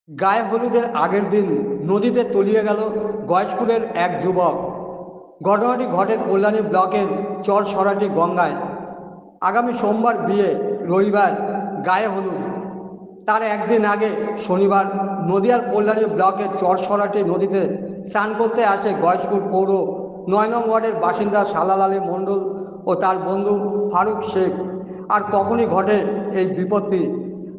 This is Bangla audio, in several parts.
গায়ে হলুদের আগের দিন নদীতে তলিয়ে গেল গয়েশপুরের এক যুবক। ঘটনাটি ঘটে কল্যাণী ব্লকের চরসরাটি গঙ্গায়। আগামী সোমবার বিয়ে, রবিবার গায়ে হলুদ। তার একদিন আগে শনিবার নদিয়ার কল্যাণী ব্লকের চরসরাটি নদীতে স্নান করতে আসে গয়েশপুর পৌর ৯ নং ওয়ার্ডের বাসিন্দা সালাল আলী মণ্ডল ও তার বন্ধু ফারুক শেখ। আর তখনই ঘটে এই বিপত্তি।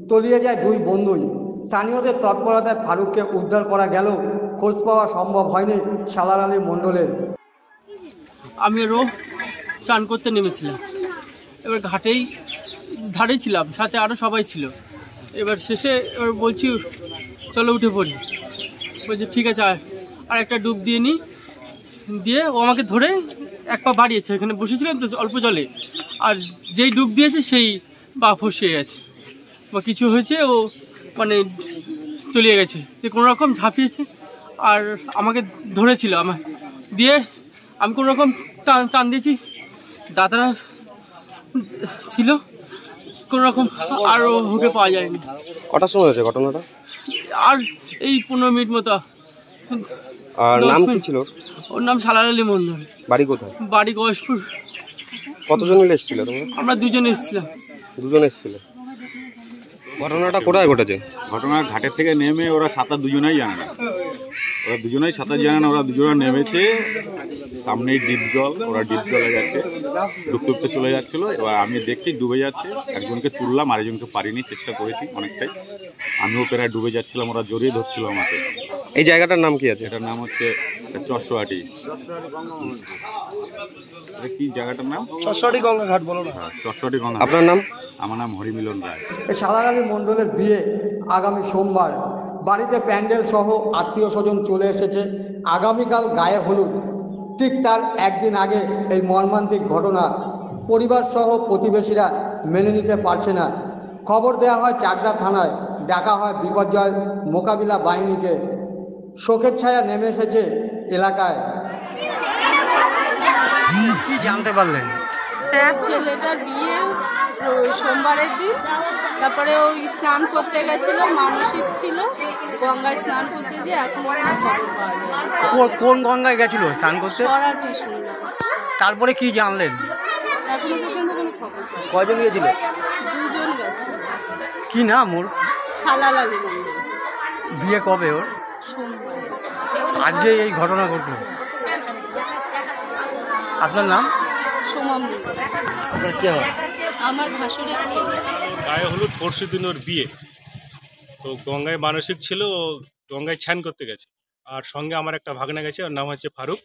তলিয়ে যায় দুই বন্ধুই। স্থানীয়দের তৎপরতায় ফারুককে উদ্ধার করা গেলেও খোঁজ পাওয়া সম্ভব হয়নি সালাল আলী মণ্ডলের। আমি আরও চান করতে নেমেছিলাম। এবার ঘাটেই ধারে ছিলাম, সাথে আরও সবাই ছিল। এবার শেষে বলছি চলো উঠে পড়ি। বলছে ঠিক আছে, আর একটা ডুব দিয়ে নিই। দিয়ে ও আমাকে ধরে এক পা বাড়িয়েছে। এখানে বসেছিলাম তো অল্প জলে, আর যেই ডুব দিয়েছে সেই পা ফসিয়ে গেছে বা কিছু হয়েছে, ও মানে তলিয়ে গেছে। দিয়ে কোনো রকম ঝাঁপিয়েছে আর আমাকে ধরেছিল আমার, দিয়ে আমি কোনো রকম টান দিয়েছি। দাদারা ছিল কোনো রকম, আর ওকে পাওয়া যায়নি। কটার সময় হয়েছে ঘটনাটা? আর এই 15 মিনিট মতো। আর নাম কি ছিল? ওর নাম সালাল আলী মণ্ডল। বাড়ি কোথায়? বাড়ি গয়েশপুর। কতজন মিলে এসেছিল তোমরা? আমরা দুজন এসেছিলাম। দুজন এসেছিল। ঘটনাটা কোথায় ঘটেছে? ঘটনা ঘাটের থেকে নেমে ওরা সাঁতার দুজনেই জানে না। ওরা দুজনে নেমেছে, সামনেই ডিপ জল, ওরা ডিপ জলে গেছে, ডুবতে চলে যাচ্ছিল। এবার আমি দেখছি ডুবে যাচ্ছে, একজনকে তুললাম, আরেকজনকে পারিনি, চেষ্টা করেছি অনেকটাই। আমিও প্রায় ডুবে যাচ্ছিলাম, ওরা জড়িয়ে ধরছিল আমাকে। এই জায়গাটার নাম কি আছে? এটার নাম হচ্ছে চরসরাটি। কি জায়গাটার নাম? চরসরাটি গঙ্গা ঘাট বলো না? হ্যাঁ, চরসরাটি গঙ্গা। আপনার নাম? আমার নাম হরিমিলন রায়। সালাল আলী মণ্ডলের বিয়ে আগামী সোমবার। বাড়িতে প্যান্ডেল সহ আত্মীয় স্বজন চলে এসেছে। আগামীকাল গায়ে হলুদ। ঠিক তার একদিন আগে এই মর্মান্তিক ঘটনা। পরিবার সহ প্রতিবেশীরা মেনে নিতে পারছে না। খবর দেওয়া হয় চাকদা থানায়, ডাকা হয় বিপর্যয় মোকাবিলা বাহিনীকে। শোকের ছায়া নেমে এসেছে এলাকায়। কি জানতে পারলেন? ছেলেটার বিয়ে সোমবারের দিন, তারপরে ওই স্নান করতে গেছিল, মানসিক ছিল, গঙ্গায় স্নান করতে, যে এখন খবর পাওয়া যায়। কোন গঙ্গায় গেছিল স্নান করতে? সরাটি শুনলাম। তারপরে কি জানলেন? এখনো পর্যন্ত কোনো খবর পাওয়া যায়। কয়জন গিয়েছিল? দুজন গেছিল। কি নাম ওর? সালাল আলী মণ্ডল। বিয়ে কবে ওর? সোমবার। আজকে এই ঘটনা ঘটলো। আপনার নাম? সোমা মণ্ডল। আপনার কে হয়? আমার ভাসুরের ছেলে। গায়ে হলুদ পরশু দিন ওর বিয়ে, তো গঙ্গায় মানসিক ছিল, ও গঙ্গায় স্নান করতে গেছে। আর সঙ্গে আমার একটা ভাগনা গেছে, ওর নাম হচ্ছে ফারুক।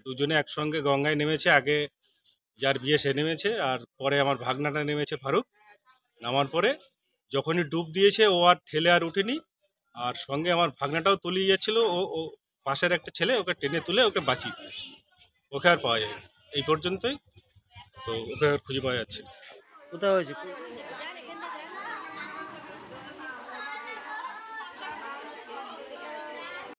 দুজনে একসঙ্গে গঙ্গায় নেমেছে। আগে যার বিয়ে সে নেমেছে, আর পরে আমার ভাগনাটা নেমেছে ফারুক। নামার পরে যখনই ডুব দিয়েছে, ও আর ঠেলে আর উঠেনি। আর সঙ্গে আমার ভাগনাটাও তলিয়ে যাচ্ছিল, ও পাশের একটা ছেলে ওকে টেনে তুলে ওকে বাঁচিয়ে দিয়েছে। ওকে আর পাওয়া যায় এই পর্যন্তই। তো ওকে আর খুঁজে পাওয়া যাচ্ছে না। কোথায় হয়েছে?